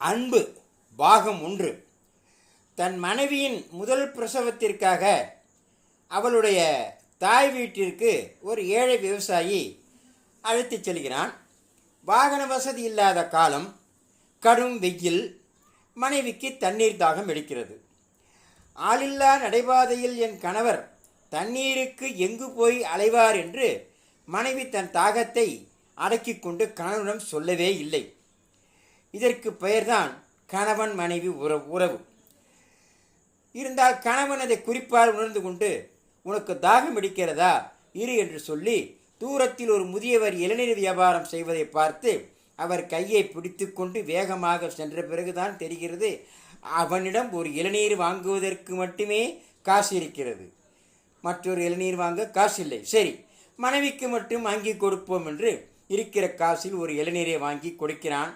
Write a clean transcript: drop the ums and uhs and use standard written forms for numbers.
அன்பு பாகம் 1. தன் மனைவியின் முதல் பிரசவத்திற்காக அவளுடைய தாய் வீட்டிற்கு ஒரு ஏழை விவசாயி அழைத்துச் செல்கிறான். வாகன வசதி இல்லாத காலம், கடும் வெயில், மனைவிக்கு தண்ணீர் தாகம் எடுக்கிறது. ஆளில்லா நடைபாதையில் என் கணவர் தண்ணீருக்கு எங்கு போய் அலைவார் என்று மனைவி தன் தாகத்தை அடக்கிக் கொண்டு கணவனிடம் சொல்லவே இல்லை. இதற்கு பெயர்தான் கணவன் மனைவி உறவு. இருந்தால் கணவன் அதை குறிப்பால் உணர்ந்து கொண்டு, உனக்கு தாகம் எடுக்கிறதா இரு என்று சொல்லி தூரத்தில் ஒரு முதியவர் இளநீர் வியாபாரம் செய்வதை பார்த்து அவர் கையை பிடித்து கொண்டு வேகமாக சென்ற பிறகுதான் தெரிகிறது அவனிடம் ஒரு இளநீர் வாங்குவதற்கு மட்டுமே காசு இருக்கிறது, மற்றொரு இளநீர் வாங்க காசு இல்லை. சரி, மனைவிக்கு மட்டும் வாங்கி கொடுப்போம் என்று இருக்கிற காசில் ஒரு இளநீரை வாங்கி கொடுக்கிறான்.